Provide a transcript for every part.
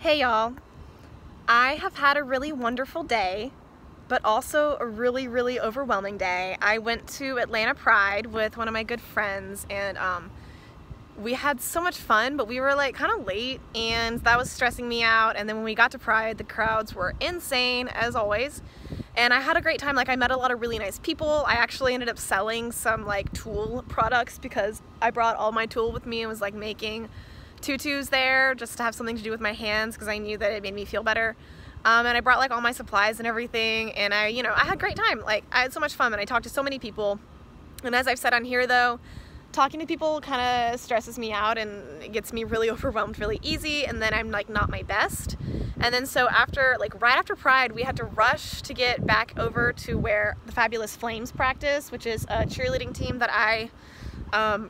Hey y'all, I have had a really wonderful day, but also a really overwhelming day. I went to Atlanta Pride with one of my good friends and we had so much fun, but we were like kind of late and that was stressing me out. And then when we got to Pride, the crowds were insane as always. And I had a great time. Like, I met a lot of really nice people. I actually ended up selling some like tool products because I brought all my tool with me and was like making tutus there just to have something to do with my hands because I knew that it made me feel better. And I brought like all my supplies and everything, and I had a great time. Like, I had so much fun and I talked to so many people. And as I've said on here though, talking to people kind of stresses me out and it gets me really overwhelmed really easy, and then I'm like not my best. And then so right after Pride, we had to rush to get back over to where the Fabulous Flames practice, which is a cheerleading team that I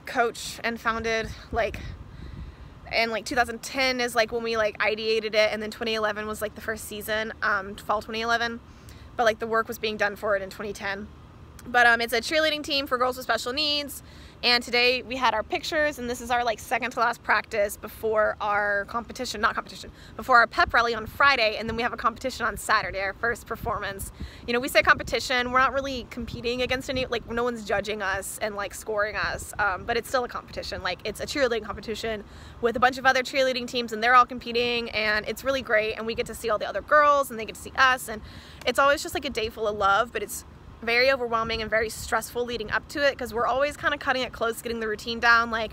coach and founded in 2010 is like when we like ideated it, and then 2011 was like the first season, fall 2011, but like the work was being done for it in 2010. But it's a cheerleading team for girls with special needs, and today we had our pictures, and this is our like second to last practice before our before our pep rally on Friday, and then we have a competition on Saturday, our first performance. You know, we say competition, we're not really competing against any, like no one's judging us and like scoring us, but it's still a competition. Like, it's a cheerleading competition with a bunch of other cheerleading teams, and they're all competing, and it's really great, and we get to see all the other girls and they get to see us, and it's always just like a day full of love, but it's very overwhelming and very stressful leading up to it because we're always kind of cutting it close, getting the routine down. Like,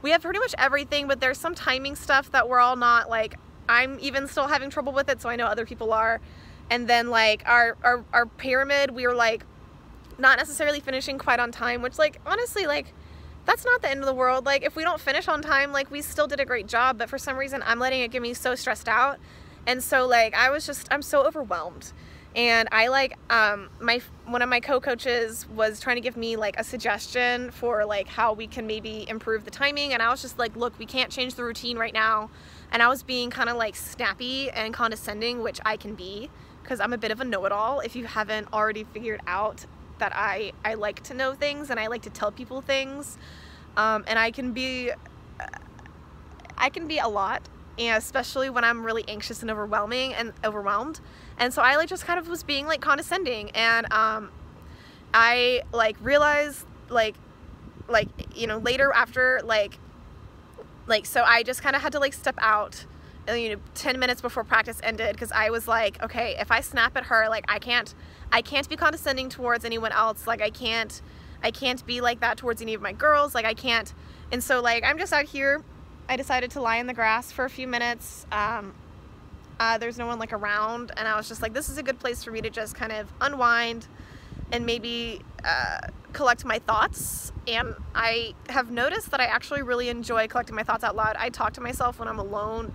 we have pretty much everything, but there's some timing stuff that we're all not, like, I'm even still having trouble with it, so I know other people are. And then like our pyramid, we were like not necessarily finishing quite on time, which, like, honestly, like, that's not the end of the world. Like, if we don't finish on time, like, we still did a great job, but for some reason I'm letting it get me so stressed out. And so like I'm so overwhelmed. And I one of my co-coaches was trying to give me like a suggestion for like how we can maybe improve the timing, and I was just like, look, we can't change the routine right now. And I was being kind of like snappy and condescending, which I can be because I'm a bit of a know-it-all, if you haven't already figured out that I like to know things and I like to tell people things, and I can be a lot, and especially when I'm really anxious and overwhelmed. And so I like just kind of was being like condescending, and I like realized later after so I just kind of had to like step out 10 minutes before practice ended, because I was like, okay, if I snap at her, like, I can't be condescending towards anyone else. Like, I can't be like that towards any of my girls. Like, I can't. And so like I'm just out here. I decided to lie in the grass for a few minutes. There's no one like around, and I was just like, this is a good place for me to just kind of unwind and maybe collect my thoughts. And I have noticed that I actually really enjoy collecting my thoughts out loud. I talk to myself when I'm alone,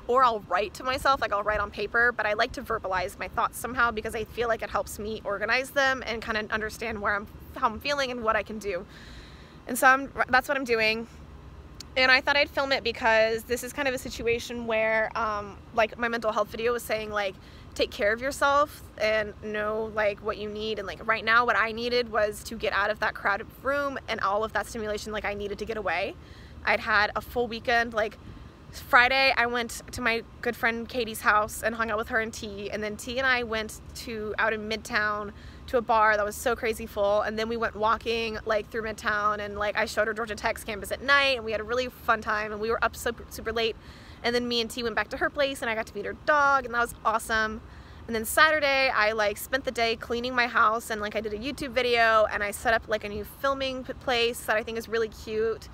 or I'll write to myself, like I'll write on paper, but I like to verbalize my thoughts somehow because I feel like it helps me organize them and kind of understand how I'm feeling and what I can do. And so that's what I'm doing. And I thought I'd film it because this is kind of a situation where, like my mental health video was saying, like, take care of yourself and know like what you need. And like right now what I needed was to get out of that crowded room and all of that stimulation. Like, I needed to get away. I'd had a full weekend. Like, Friday I went to my good friend Katie's house and hung out with her and T, and then T and I went out in Midtown to a bar that was so crazy full, and then we went walking like through Midtown, and like I showed her Georgia Tech's campus at night, and we had a really fun time, and we were up super late. And then me and T went back to her place, and I got to meet her dog, and that was awesome. And then Saturday I like spent the day cleaning my house, and like I did a YouTube video, and I set up like a new filming place that I think is really cute.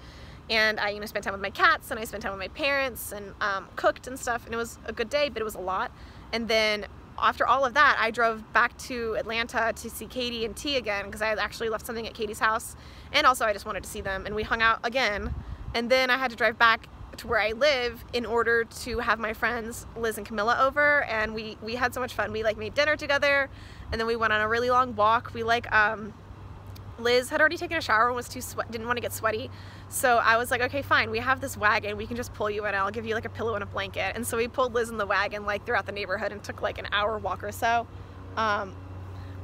And I spent time with my cats, and I spent time with my parents, and cooked and stuff, and it was a good day, but it was a lot. And then after all of that, I drove back to Atlanta to see Katie and T again, because I had actually left something at Katie's house, and also I just wanted to see them, and we hung out again. And then I had to drive back to where I live in order to have my friends Liz and Camilla over, and we had so much fun. We like made dinner together, and then we went on a really long walk. We like Liz had already taken a shower and was didn't want to get sweaty, so I was like, okay, fine, we have this wagon, we can just pull you in, I'll give you like a pillow and a blanket. And so we pulled Liz in the wagon like throughout the neighborhood and took like an hour walk or so.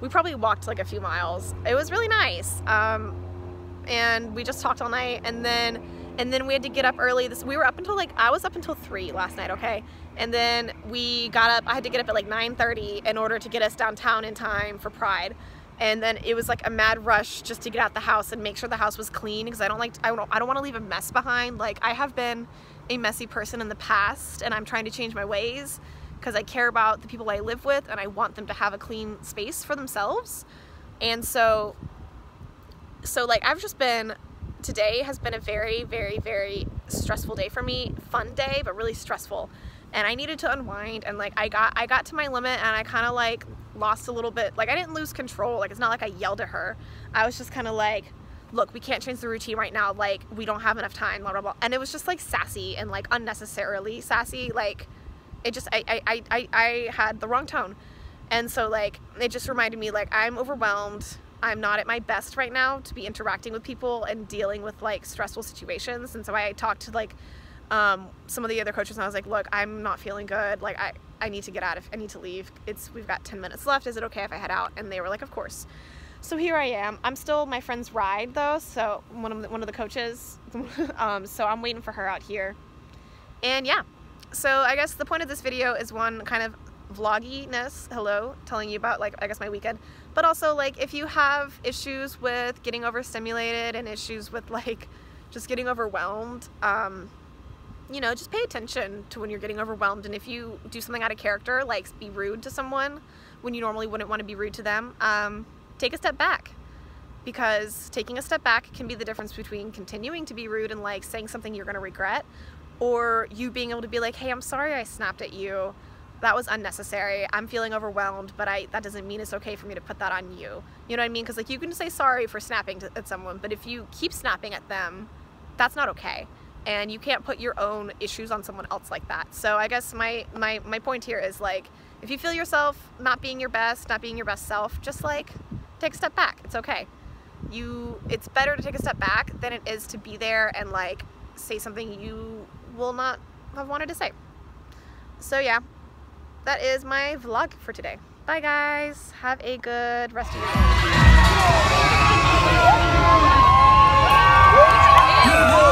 We probably walked like a few miles. It was really nice, and we just talked all night. And then And then we had to get up early. We were up until like, I was up until 3 last night, okay? And then we got up, I had to get up at like 9:30 in order to get us downtown in time for Pride. And then it was like a mad rush just to get out the house and make sure the house was clean, because I don't want to leave a mess behind. Like, I have been a messy person in the past, and I'm trying to change my ways because I care about the people I live with and I want them to have a clean space for themselves. And so like, today has been a very, very, very stressful day for me. Fun day, but really stressful. And I needed to unwind, and like I got to my limit, and I kind of like lost a little bit. Like, I didn't lose control. Like, it's not like I yelled at her. I was just kind of like, look, we can't change the routine right now. Like, we don't have enough time, blah, blah, blah. And it was just like sassy and like unnecessarily sassy. Like, it just, I had the wrong tone. And so like, it just reminded me, like, I'm overwhelmed. I'm not at my best right now to be interacting with people and dealing with like stressful situations. And so I talked to like some of the other coaches, and I was like, look, I'm not feeling good. Like, I need to get out. I need to leave. We've got 10 minutes left. Is it okay if I head out? And they were like, of course. So here I am. I'm still my friend's ride though. So one of the coaches, so I'm waiting for her out here. And yeah, so I guess the point of this video is one kind of vlogginess, telling you about like, I guess, my weekend, but also like, if you have issues with getting overstimulated and issues with like just getting overwhelmed, you know, just pay attention to when you're getting overwhelmed. And if you do something out of character, like be rude to someone when you normally wouldn't want to be rude to them, take a step back, because taking a step back can be the difference between continuing to be rude and like saying something you're going to regret, or you being able to be like, hey, I'm sorry I snapped at you. That was unnecessary. I'm feeling overwhelmed, but that doesn't mean it's okay for me to put that on you. You know what I mean? Because like, you can say sorry for snapping at someone, but if you keep snapping at them, that's not okay. And you can't put your own issues on someone else like that. So I guess my point here is like, if you feel yourself not being your best self, just like take a step back. It's okay. It's better to take a step back than it is to be there and like say something you will not have wanted to say. So yeah, that is my vlog for today. Bye guys. Have a good rest of your day.